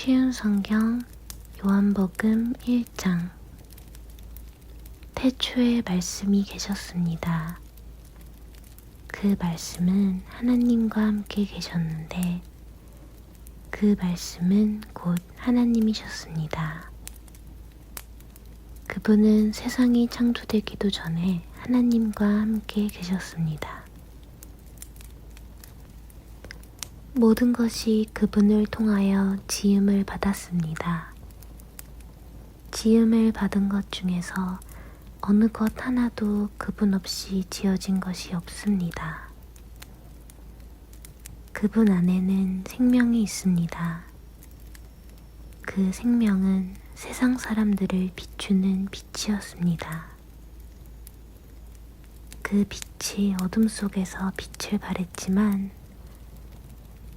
쉬운 성경 요한복음 1장. 태초에 말씀이 계셨습니다. 그 말씀은 하나님과 함께 계셨는데 그 말씀은 곧 하나님이셨습니다. 그분은 세상이 창조되기도 전에 하나님과 함께 계셨습니다. 모든 것이 그분을 통하여 지음을 받았습니다. 지음을 받은 것 중에서 어느 것 하나도 그분 없이 지어진 것이 없습니다. 그분 안에는 생명이 있습니다. 그 생명은 세상 사람들을 비추는 빛이었습니다. 그 빛이 어둠 속에서 빛을 발했지만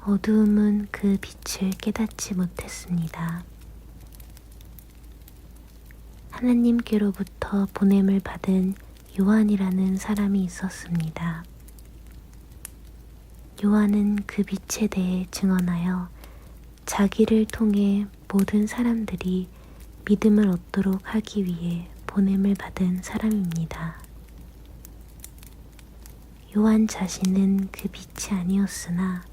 어두움은 그 빛을 깨닫지 못했습니다. 하나님께로부터 보냄을 받은 요한이라는 사람이 있었습니다. 요한은 그 빛에 대해 증언하여 자기를 통해 모든 사람들이 믿음을 얻도록 하기 위해 보냄을 받은 사람입니다. 요한 자신은 그 빛이 아니었으나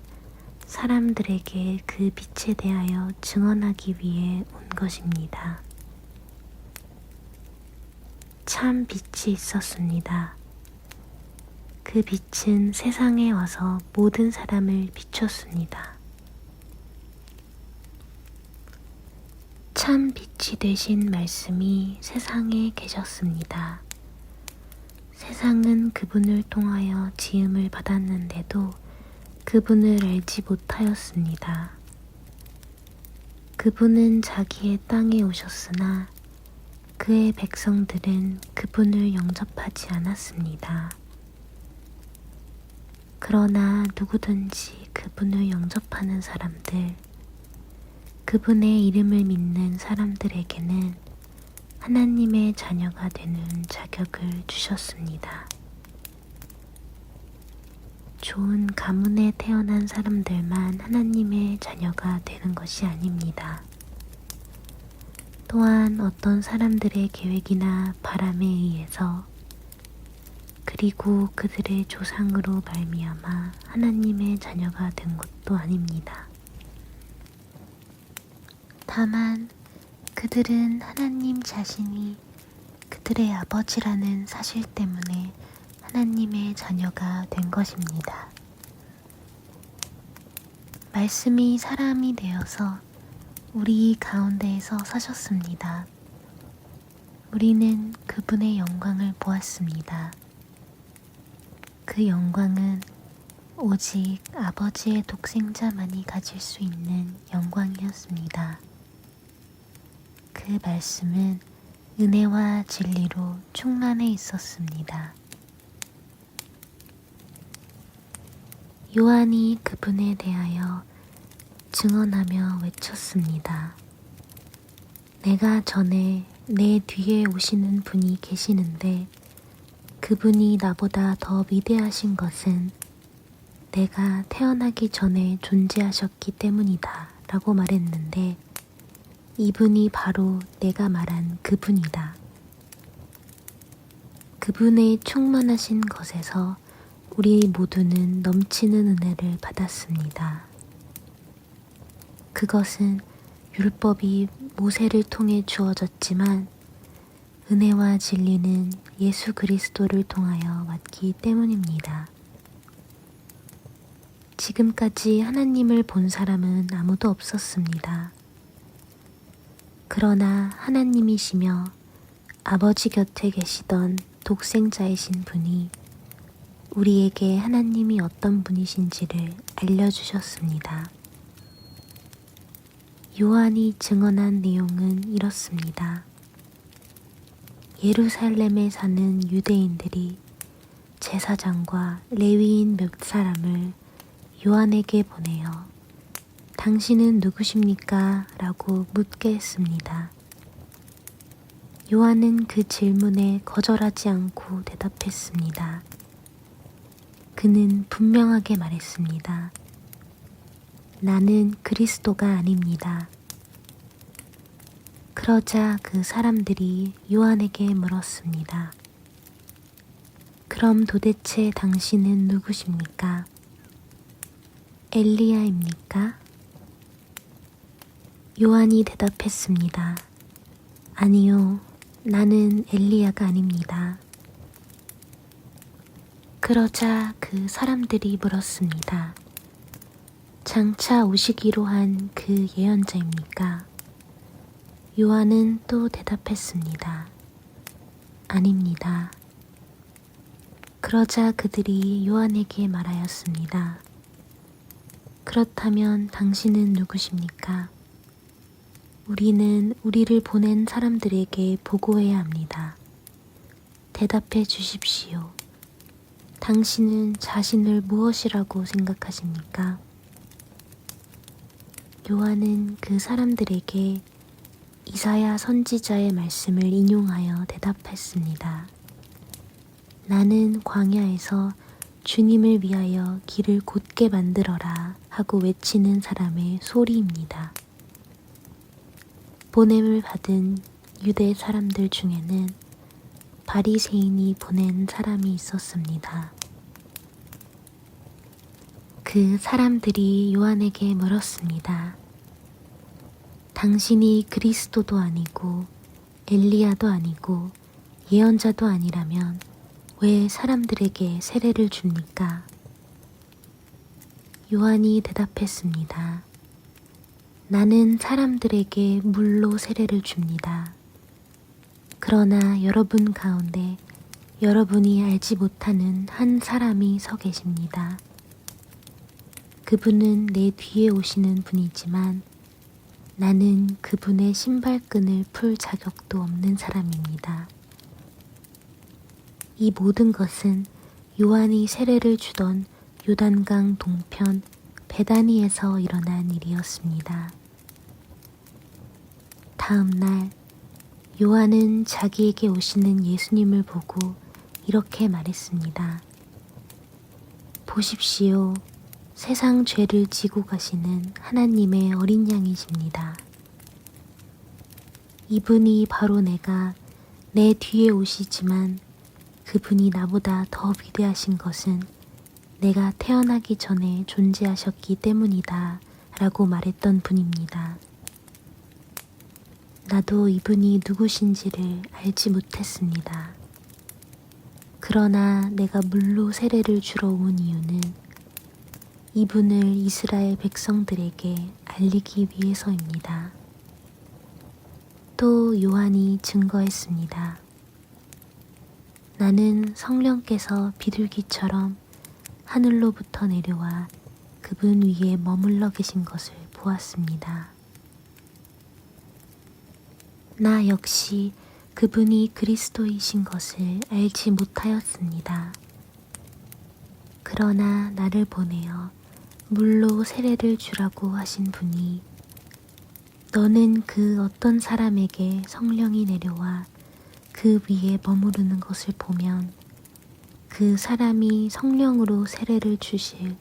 사람들에게 그 빛에 대하여 증언하기 위해 온 것입니다. 참 빛이 있었습니다. 그 빛은 세상에 와서 모든 사람을 비췄습니다. 참 빛이 되신 말씀이 세상에 계셨습니다. 세상은 그분을 통하여 지음을 받았는데도 그분을 알지 못하였습니다. 그분은 자기의 땅에 오셨으나 그의 백성들은 그분을 영접하지 않았습니다. 그러나 누구든지 그분을 영접하는 사람들, 그분의 이름을 믿는 사람들에게는 하나님의 자녀가 되는 자격을 주셨습니다. 좋은 가문에 태어난 사람들만 하나님의 자녀가 되는 것이 아닙니다. 또한 어떤 사람들의 계획이나 바람에 의해서 그리고 그들의 조상으로 말미암아 하나님의 자녀가 된 것도 아닙니다. 다만 그들은 하나님 자신이 그들의 아버지라는 사실 때문에 하나님의 자녀가 된 것입니다. 말씀이 사람이 되어서 우리 가운데에서 사셨습니다. 우리는 그분의 영광을 보았습니다. 그 영광은 오직 아버지의 독생자만이 가질 수 있는 영광이었습니다. 그 말씀은 은혜와 진리로 충만해 있었습니다. 요한이 그분에 대하여 증언하며 외쳤습니다. 내가 전에 내 뒤에 오시는 분이 계시는데 그분이 나보다 더 위대하신 것은 내가 태어나기 전에 존재하셨기 때문이다 라고 말했는데 이분이 바로 내가 말한 그분이다. 그분의 충만하신 것에서 우리 모두는 넘치는 은혜를 받았습니다. 그것은 율법이 모세를 통해 주어졌지만 은혜와 진리는 예수 그리스도를 통하여 왔기 때문입니다. 지금까지 하나님을 본 사람은 아무도 없었습니다. 그러나 하나님이시며 아버지 곁에 계시던 독생자이신 분이 우리에게 하나님이 어떤 분이신지를 알려주셨습니다. 요한이 증언한 내용은 이렇습니다. 예루살렘에 사는 유대인들이 제사장과 레위인 몇 사람을 요한에게 보내어 당신은 누구십니까? 라고 묻게 했습니다. 요한은 그 질문에 거절하지 않고 대답했습니다. 그는 분명하게 말했습니다. 나는 그리스도가 아닙니다. 그러자 그 사람들이 요한에게 물었습니다. 그럼 도대체 당신은 누구십니까? 엘리야입니까? 요한이 대답했습니다. 아니요, 나는 엘리야가 아닙니다. 그러자 그 사람들이 물었습니다. 장차 오시기로 한 그 예언자입니까? 요한은 또 대답했습니다. 아닙니다. 그러자 그들이 요한에게 말하였습니다. 그렇다면 당신은 누구십니까? 우리는 우리를 보낸 사람들에게 보고해야 합니다. 대답해 주십시오. 당신은 자신을 무엇이라고 생각하십니까? 요한은 그 사람들에게 이사야 선지자의 말씀을 인용하여 대답했습니다. 나는 광야에서 주님을 위하여 길을 곧게 만들어라 하고 외치는 사람의 소리입니다. 보냄을 받은 유대 사람들 중에는 바리새인이 보낸 사람이 있었습니다. 그 사람들이 요한에게 물었습니다. 당신이 그리스도도 아니고 엘리야도 아니고 예언자도 아니라면 왜 사람들에게 세례를 줍니까? 요한이 대답했습니다. 나는 사람들에게 물로 세례를 줍니다. 그러나 여러분 가운데 여러분이 알지 못하는 한 사람이 서 계십니다. 그분은 내 뒤에 오시는 분이지만 나는 그분의 신발끈을 풀 자격도 없는 사람입니다. 이 모든 것은 요한이 세례를 주던 요단강 동편 베다니에서 일어난 일이었습니다. 다음 날 요한은 자기에게 오시는 예수님을 보고 이렇게 말했습니다. 보십시오. 세상 죄를 지고 가시는 하나님의 어린 양이십니다. 이분이 바로 내가 내 뒤에 오시지만 그분이 나보다 더 위대하신 것은 내가 태어나기 전에 존재하셨기 때문이다 라고 말했던 분입니다. 나도 이분이 누구신지를 알지 못했습니다. 그러나 내가 물로 세례를 주러 온 이유는 이분을 이스라엘 백성들에게 알리기 위해서입니다. 또 요한이 증거했습니다. 나는 성령께서 비둘기처럼 하늘로부터 내려와 그분 위에 머물러 계신 것을 보았습니다. 나 역시 그분이 그리스도이신 것을 알지 못하였습니다. 그러나 나를 보내어 물로 세례를 주라고 하신 분이 너는 그 어떤 사람에게 성령이 내려와 그 위에 머무르는 것을 보면 그 사람이 성령으로 세례를 주실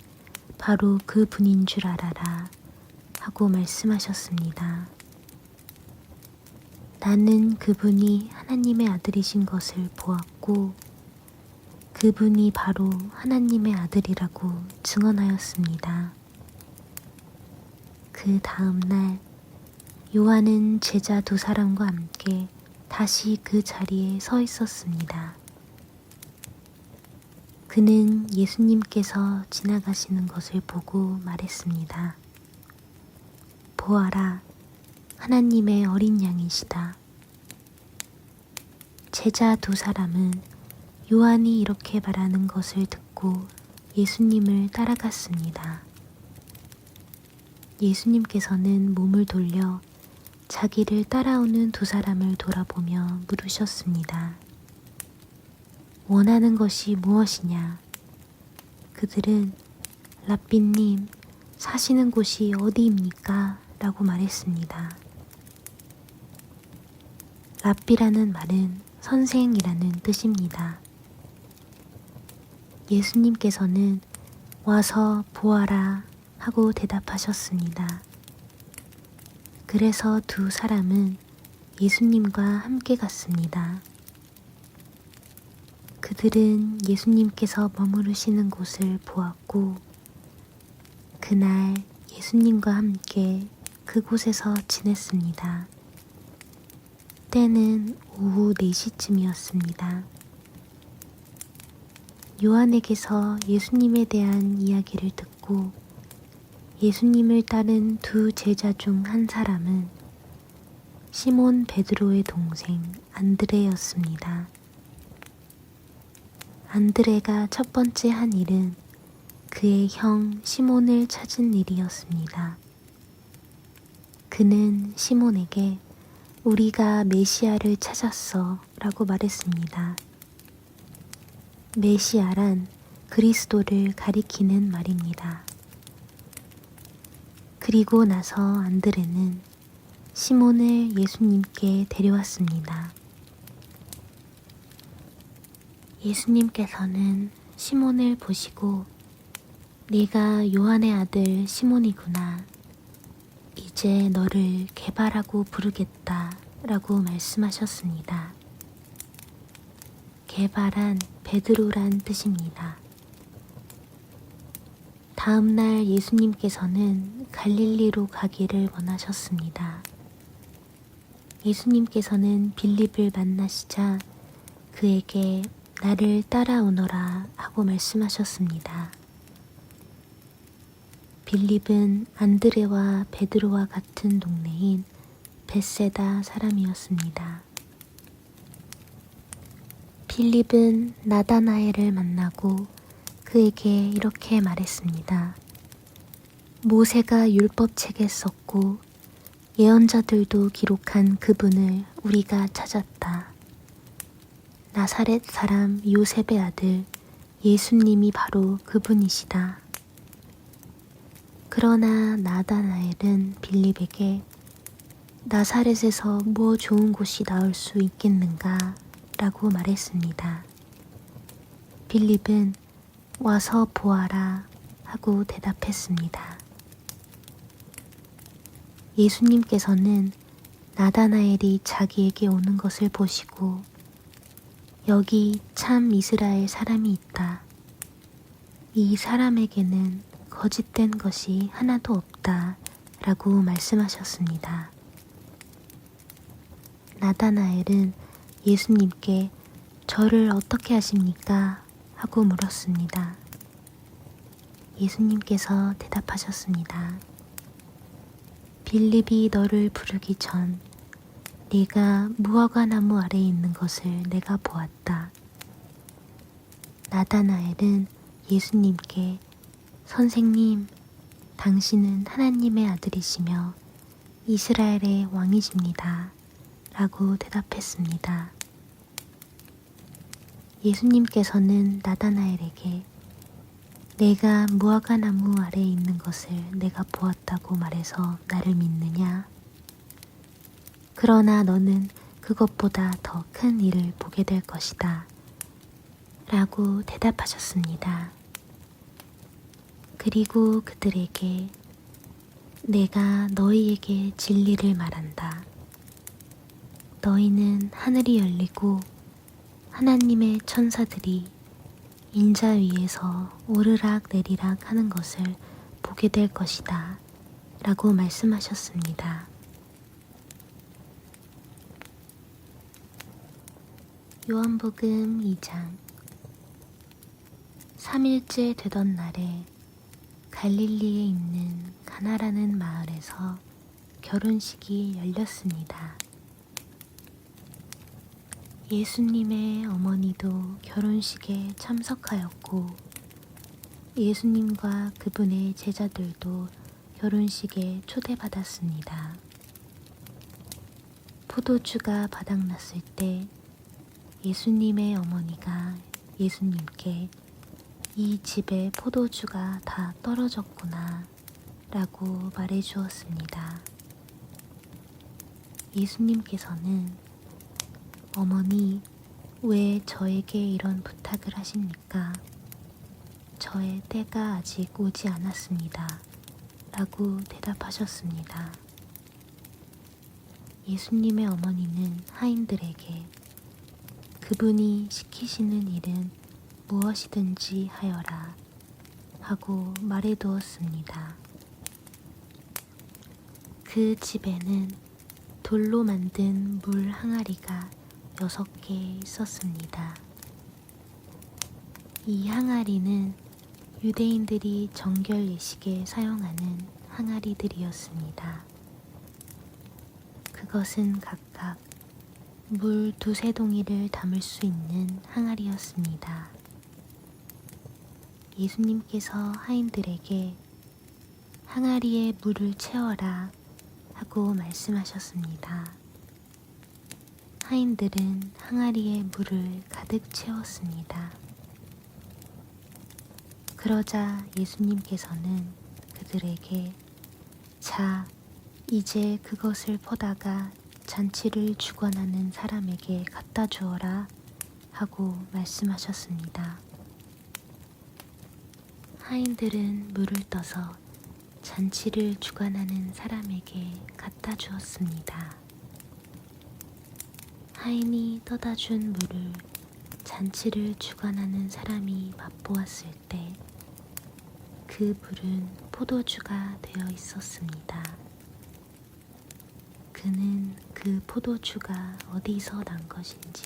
바로 그 분인 줄 알아라 하고 말씀하셨습니다. 나는 그분이 하나님의 아들이신 것을 보았고 그분이 바로 하나님의 아들이라고 증언하였습니다. 그 다음 날 요한은 제자 두 사람과 함께 다시 그 자리에 서 있었습니다. 그는 예수님께서 지나가시는 것을 보고 말했습니다. 보아라, 하나님의 어린 양이시다. 제자 두 사람은 요한이 이렇게 말하는 것을 듣고 예수님을 따라갔습니다. 예수님께서는 몸을 돌려 자기를 따라오는 두 사람을 돌아보며 물으셨습니다. 원하는 것이 무엇이냐? 그들은 랍비님, 사시는 곳이 어디입니까? 라고 말했습니다. 랍비라는 말은 선생이라는 뜻입니다. 예수님께서는 와서 보아라 하고 대답하셨습니다. 그래서 두 사람은 예수님과 함께 갔습니다. 그들은 예수님께서 머무르시는 곳을 보았고, 그날 예수님과 함께 그곳에서 지냈습니다. 때는 오후 4시쯤이었습니다. 요한에게서 예수님에 대한 이야기를 듣고 예수님을 따른 두 제자 중 한 사람은 시몬 베드로의 동생 안드레였습니다. 안드레가 첫 번째 한 일은 그의 형 시몬을 찾은 일이었습니다. 그는 시몬에게 우리가 메시아를 찾았어 라고 말했습니다. 메시아란 그리스도를 가리키는 말입니다. 그리고 나서 안드레는 시몬을 예수님께 데려왔습니다. 예수님께서는 시몬을 보시고 네가 요한의 아들 시몬이구나. 이제 너를 게바라고 부르겠다 라고 말씀하셨습니다. 게바란 베드로란 뜻입니다. 다음날 예수님께서는 갈릴리로 가기를 원하셨습니다. 예수님께서는 빌립을 만나시자 그에게 나를 따라오너라 하고 말씀하셨습니다. 빌립은 안드레와 베드로와 같은 동네인 벳세다 사람이었습니다. 빌립은 나다나엘을 만나고 그에게 이렇게 말했습니다. 모세가 율법책에 썼고 예언자들도 기록한 그분을 우리가 찾았다. 나사렛 사람 요셉의 아들 예수님이 바로 그분이시다. 그러나 나다나엘은 빌립에게 나사렛에서 뭐 좋은 곳이 나올 수 있겠는가 라고 말했습니다. 빌립은 와서 보아라 하고 대답했습니다. 예수님께서는 나다나엘이 자기에게 오는 것을 보시고 여기 참 이스라엘 사람이 있다. 이 사람에게는 거짓된 것이 하나도 없다 라고 말씀하셨습니다. 나다나엘은 예수님께 저를 어떻게 아십니까? 하고 물었습니다. 예수님께서 대답하셨습니다. 빌립이 너를 부르기 전 네가 무화과 나무 아래에 있는 것을 내가 보았다. 나다나엘은 예수님께 선생님, 당신은 하나님의 아들이시며 이스라엘의 왕이십니다. 라고 대답했습니다. 예수님께서는 나다나엘에게 내가 무화과 나무 아래에 있는 것을 내가 보았다고 말해서 나를 믿느냐? 그러나 너는 그것보다 더 큰 일을 보게 될 것이다. 라고 대답하셨습니다. 그리고 그들에게 내가 너희에게 진리를 말한다. 너희는 하늘이 열리고 하나님의 천사들이 인자 위에서 오르락 내리락 하는 것을 보게 될 것이다. 라고 말씀하셨습니다. 요한복음 2장 3일째 되던 날에 갈릴리에 있는 가나라는 마을에서 결혼식이 열렸습니다. 예수님의 어머니도 결혼식에 참석하였고 예수님과 그분의 제자들도 결혼식에 초대받았습니다. 포도주가 바닥났을 때 예수님의 어머니가 예수님께 이 집에 포도주가 다 떨어졌구나 라고 말해 주었습니다. 예수님께서는 어머니, 왜 저에게 이런 부탁을 하십니까? 저의 때가 아직 오지 않았습니다. 라고 대답하셨습니다. 예수님의 어머니는 하인들에게 그분이 시키시는 일은 무엇이든지 하여라 하고 말해두었습니다. 그 집에는 돌로 만든 물 항아리가 6개 있었습니다. 이 항아리는 유대인들이 정결 예식에 사용하는 항아리들이었습니다. 그것은 각각 물 2~3동이를 담을 수 있는 항아리였습니다. 예수님께서 하인들에게 항아리에 물을 채워라 하고 말씀하셨습니다. 하인들은 항아리에 물을 가득 채웠습니다. 그러자 예수님께서는 그들에게 자, 이제 그것을 퍼다가 잔치를 주관하는 사람에게 갖다 주어라 하고 말씀하셨습니다. 하인들은 물을 떠서 잔치를 주관하는 사람에게 갖다 주었습니다. 하인이 떠다 준 물을 잔치를 주관하는 사람이 맛보았을 때 그 물은 포도주가 되어 있었습니다. 그는 그 포도주가 어디서 난 것인지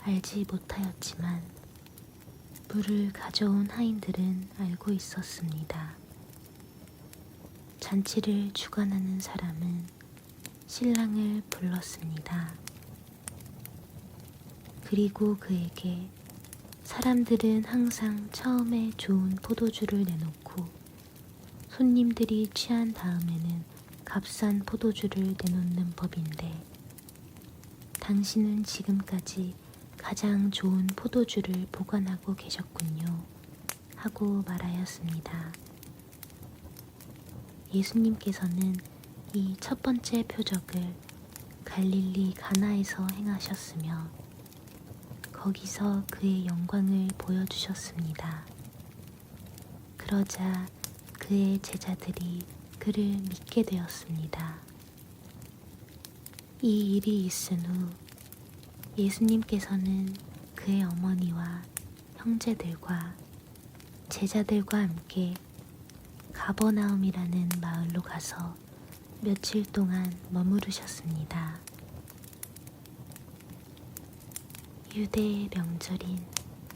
알지 못하였지만 물을 가져온 하인들은 알고 있었습니다. 잔치를 주관하는 사람은 신랑을 불렀습니다. 그리고 그에게 사람들은 항상 처음에 좋은 포도주를 내놓고 손님들이 취한 다음에는 값싼 포도주를 내놓는 법인데 당신은 지금까지 가장 좋은 포도주를 보관하고 계셨군요 하고 말하였습니다. 예수님께서는 이 첫 번째 표적을 갈릴리 가나에서 행하셨으며 거기서 그의 영광을 보여주셨습니다. 그러자 그의 제자들이 그를 믿게 되었습니다. 이 일이 있은 후 예수님께서는 그의 어머니와 형제들과 제자들과 함께 가버나움이라는 마을로 가서 며칠 동안 머무르셨습니다. 유대의 명절인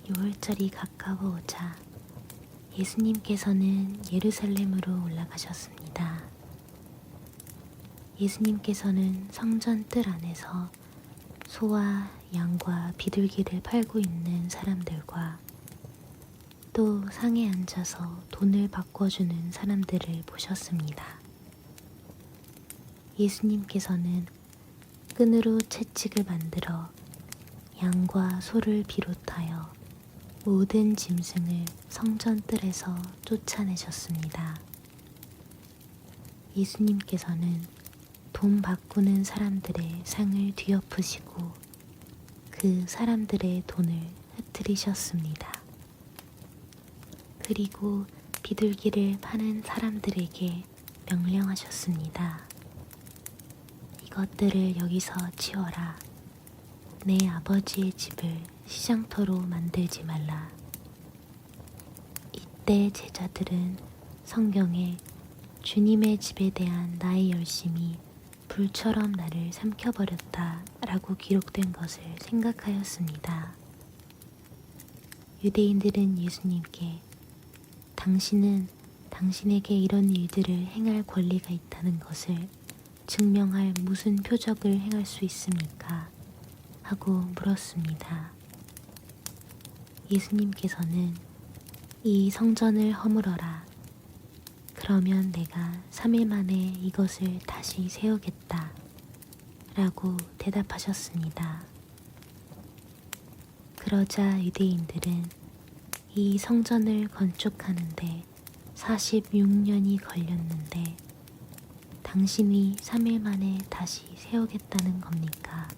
유월절이 가까워오자 예수님께서는 예루살렘으로 올라가셨습니다. 예수님께서는 성전 뜰 안에서 소와 양과 비둘기를 팔고 있는 사람들과 또 상에 앉아서 돈을 바꿔주는 사람들을 보셨습니다. 예수님께서는 끈으로 채찍을 만들어 양과 소를 비롯하여 모든 짐승을 성전 뜰에서 쫓아내셨습니다. 예수님께서는 돈 바꾸는 사람들의 상을 뒤엎으시고 그 사람들의 돈을 흩트리셨습니다. 그리고 비둘기를 파는 사람들에게 명령하셨습니다. 이것들을 여기서 치워라. 내 아버지의 집을 시장터로 만들지 말라. 이때 제자들은 성경에 주님의 집에 대한 나의 열심이 불처럼 나를 삼켜버렸다 라고 기록된 것을 생각하였습니다. 유대인들은 예수님께 당신은 당신에게 이런 일들을 행할 권리가 있다는 것을 증명할 무슨 표적을 행할 수 있습니까? 하고 물었습니다. 예수님께서는 이 성전을 허물어라. 그러면 내가 3일 만에 이것을 다시 세우겠다. 라고 대답하셨습니다. 그러자 유대인들은 이 성전을 건축하는데 46년이 걸렸는데 당신이 3일 만에 다시 세우겠다는 겁니까?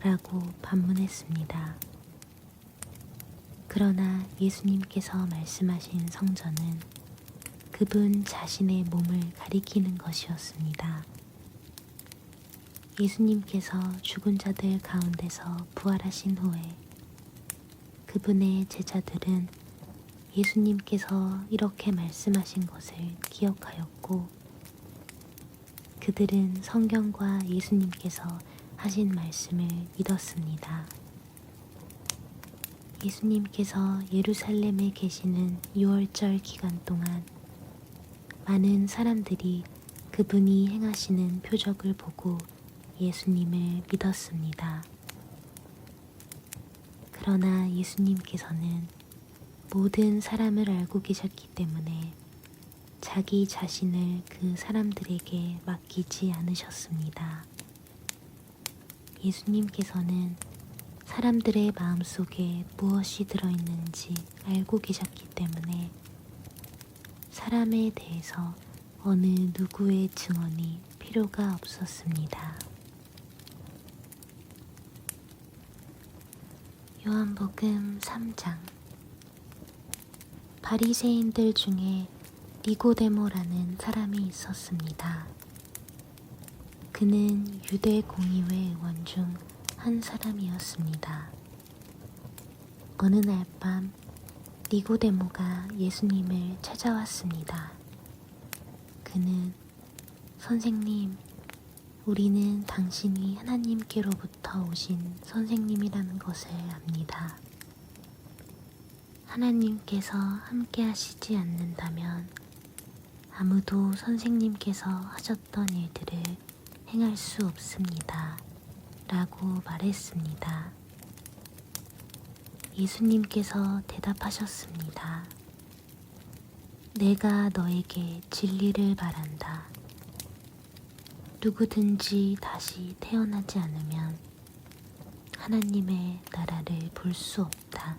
라고 반문했습니다. 그러나 예수님께서 말씀하신 성전은 그분 자신의 몸을 가리키는 것이었습니다. 예수님께서 죽은 자들 가운데서 부활하신 후에 그분의 제자들은 예수님께서 이렇게 말씀하신 것을 기억하였고 그들은 성경과 예수님께서 하신 말씀을 믿었습니다. 예수님께서 예루살렘에 계시는 6월절 기간 동안 많은 사람들이 그분이 행하시는 표적을 보고 예수님을 믿었습니다. 그러나 예수님께서는 모든 사람을 알고 계셨기 때문에 자기 자신을 그 사람들에게 맡기지 않으셨습니다. 예수님께서는 사람들의 마음속에 무엇이 들어있는지 알고 계셨기 때문에 사람에 대해서 어느 누구의 증언이 필요가 없었습니다. 요한복음 3장. 바리새인들 중에 니고데모라는 사람이 있었습니다. 그는 유대 공의회 의원 중 한 사람이었습니다. 어느 날 밤 니고데모가 예수님을 찾아왔습니다. 그는 선생님, 우리는 당신이 하나님께로부터 오신 선생님이라는 것을 압니다. 하나님께서 함께 하시지 않는다면 아무도 선생님께서 하셨던 일들을 행할 수 없습니다. 라고 말했습니다. 예수님께서 대답하셨습니다. 내가 너에게 진리를 말한다. 누구든지 다시 태어나지 않으면 하나님의 나라를 볼 수 없다.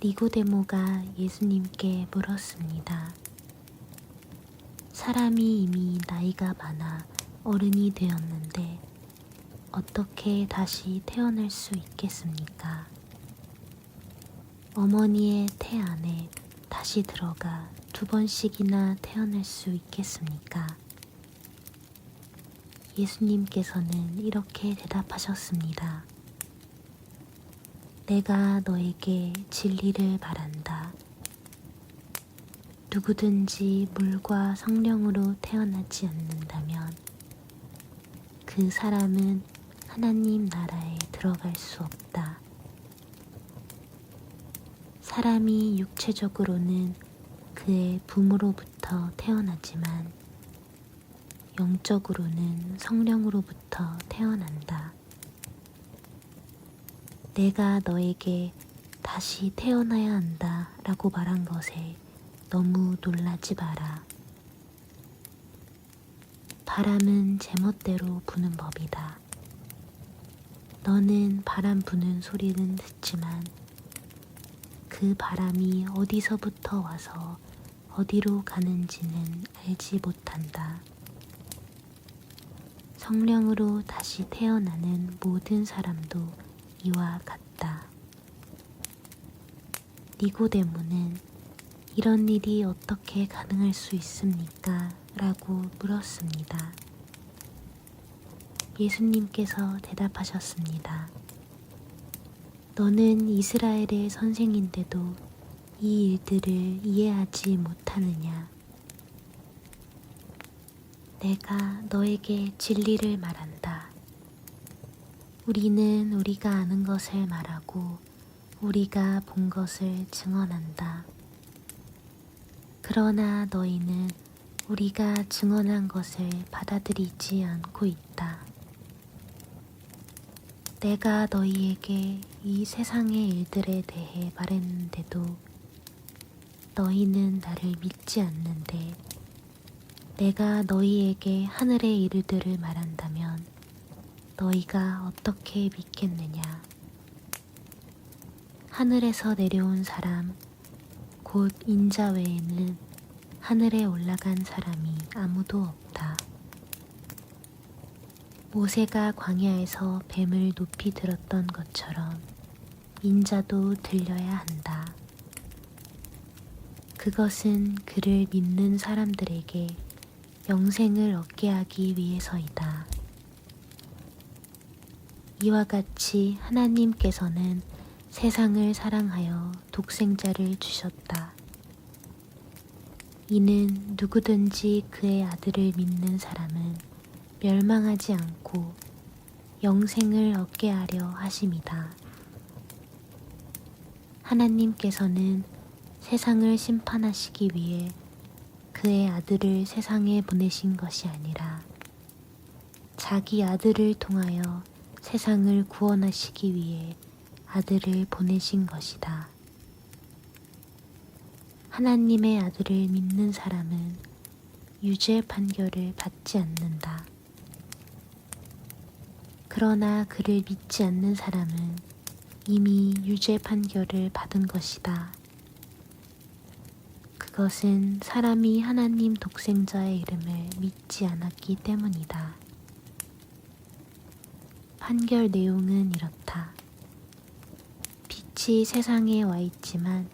니고데모가 예수님께 물었습니다. 사람이 이미 나이가 많아 어른이 되었는데 어떻게 다시 태어날 수 있겠습니까? 어머니의 태 안에 다시 들어가 2번씩이나 태어날 수 있겠습니까? 예수님께서는 이렇게 대답하셨습니다. 내가 너에게 진리를 말한다. 누구든지 물과 성령으로 태어나지 않는다면 그 사람은 하나님 나라에 들어갈 수 없다. 사람이 육체적으로는 그의 부모로부터 태어나지만 영적으로는 성령으로부터 태어난다. 내가 너에게 다시 태어나야 한다 라고 말한 것에 너무 놀라지 마라. 바람은 제멋대로 부는 법이다. 너는 바람 부는 소리는 듣지만 그 바람이 어디서부터 와서 어디로 가는지는 알지 못한다. 성령으로 다시 태어나는 모든 사람도 이와 같다. 니고데모는 이런 일이 어떻게 가능할 수 있습니까? 라고 물었습니다. 예수님께서 대답하셨습니다. 너는 이스라엘의 선생인데도 이 일들을 이해하지 못하느냐? 내가 너에게 진리를 말한다. 우리는 우리가 아는 것을 말하고 우리가 본 것을 증언한다. 그러나 너희는 우리가 증언한 것을 받아들이지 않고 있다. 내가 너희에게 이 세상의 일들에 대해 말했는데도 너희는 나를 믿지 않는데 내가 너희에게 하늘의 일들을 말한다면 너희가 어떻게 믿겠느냐? 하늘에서 내려온 사람, 곧 인자 외에는 하늘에 올라간 사람이 아무도 없다. 모세가 광야에서 뱀을 높이 들었던 것처럼 인자도 들려야 한다. 그것은 그를 믿는 사람들에게 영생을 얻게 하기 위해서이다. 이와 같이 하나님께서는 세상을 사랑하여 독생자를 주셨다. 이는 누구든지 그의 아들을 믿는 사람은 멸망하지 않고 영생을 얻게 하려 하심이다. 하나님께서는 세상을 심판하시기 위해 그의 아들을 세상에 보내신 것이 아니라 자기 아들을 통하여 세상을 구원하시기 위해 아들을 보내신 것이다. 하나님의 아들을 믿는 사람은 유죄 판결을 받지 않는다. 그러나 그를 믿지 않는 사람은 이미 유죄 판결을 받은 것이다. 그것은 사람이 하나님 독생자의 이름을 믿지 않았기 때문이다. 판결 내용은 이렇다. 빛이 세상에 와 있지만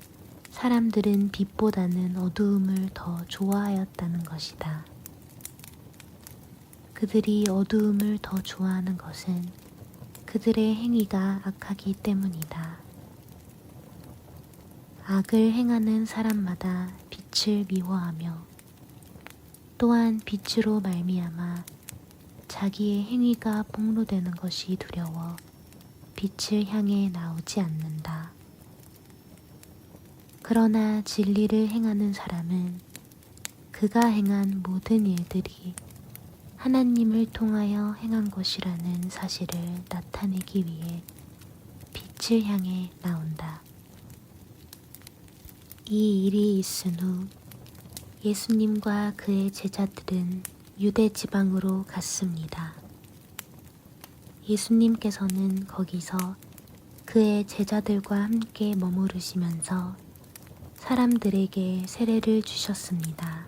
사람들은 빛보다는 어두움을 더 좋아하였다는 것이다. 그들이 어두움을 더 좋아하는 것은 그들의 행위가 악하기 때문이다. 악을 행하는 사람마다 빛을 미워하며 또한 빛으로 말미암아 자기의 행위가 폭로되는 것이 두려워 빛을 향해 나오지 않는다. 그러나 진리를 행하는 사람은 그가 행한 모든 일들이 하나님을 통하여 행한 것이라는 사실을 나타내기 위해 빛을 향해 나온다. 이 일이 있은 후 예수님과 그의 제자들은 유대 지방으로 갔습니다. 예수님께서는 거기서 그의 제자들과 함께 머무르시면서 사람들에게 세례를 주셨습니다.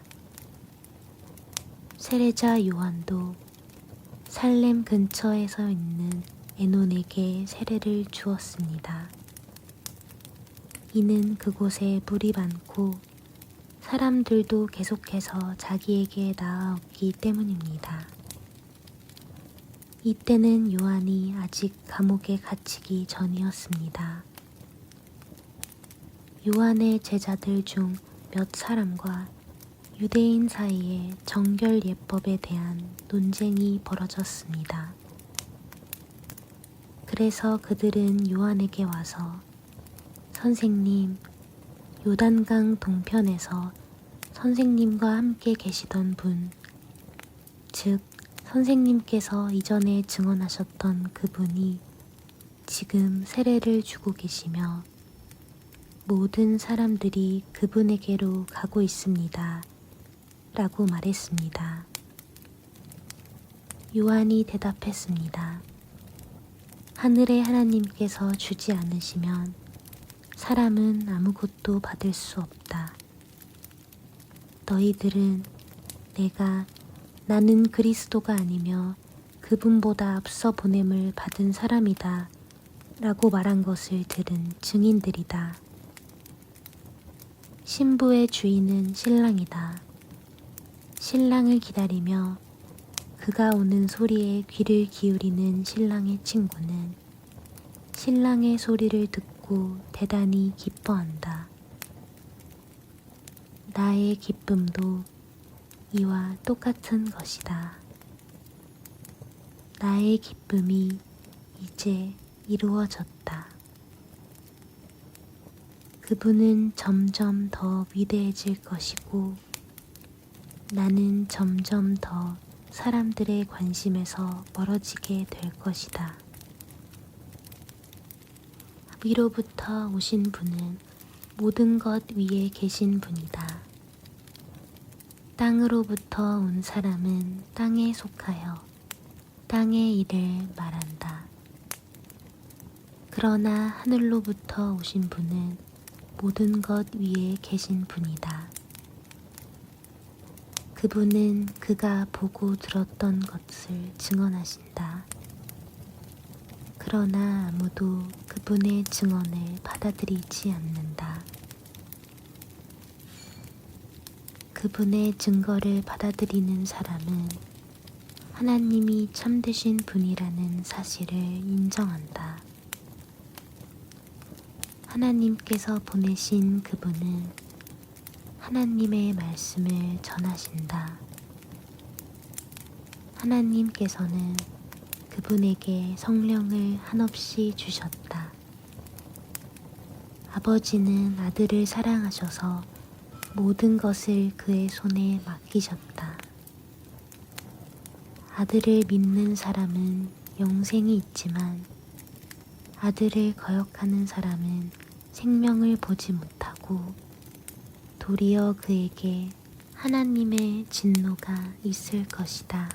세례자 요한도 살렘 근처에서 있는 에논에게 세례를 주었습니다. 이는 그곳에 물이 많고 사람들도 계속해서 자기에게 나아오기 때문입니다. 이때는 요한이 아직 감옥에 갇히기 전이었습니다. 요한의 제자들 중 몇 사람과 유대인 사이에 정결 예법에 대한 논쟁이 벌어졌습니다. 그래서 그들은 요한에게 와서 선생님, 요단강 동편에서 선생님과 함께 계시던 분, 즉 선생님께서 이전에 증언하셨던 그분이 지금 세례를 주고 계시며 모든 사람들이 그분에게로 가고 있습니다. 라고 말했습니다. 요한이 대답했습니다. 하늘의 하나님께서 주지 않으시면 사람은 아무것도 받을 수 없다. 너희들은 나는 그리스도가 아니며 그분보다 앞서 보냄을 받은 사람이다 라고 말한 것을 들은 증인들이다. 신부의 주인은 신랑이다. 신랑을 기다리며 그가 오는 소리에 귀를 기울이는 신랑의 친구는 신랑의 소리를 듣고 대단히 기뻐한다. 나의 기쁨도 이와 똑같은 것이다. 나의 기쁨이 이제 이루어졌다. 그분은 점점 더 위대해질 것이고 나는 점점 더 사람들의 관심에서 멀어지게 될 것이다. 위로부터 오신 분은 모든 것 위에 계신 분이다. 땅으로부터 온 사람은 땅에 속하여 땅의 일을 말한다. 그러나 하늘로부터 오신 분은 모든 것 위에 계신 분이다. 그분은 그가 보고 들었던 것을 증언하신다. 그러나 아무도 그분의 증언을 받아들이지 않는다. 그분의 증거를 받아들이는 사람은 하나님이 참되신 분이라는 사실을 인정한다. 하나님께서 보내신 그분은 하나님의 말씀을 전하신다. 하나님께서는 그분에게 성령을 한없이 주셨다. 아버지는 아들을 사랑하셔서 모든 것을 그의 손에 맡기셨다. 아들을 믿는 사람은 영생이 있지만 아들을 거역하는 사람은 생명을 보지 못하고 도리어 그에게 하나님의 진노가 있을 것이다.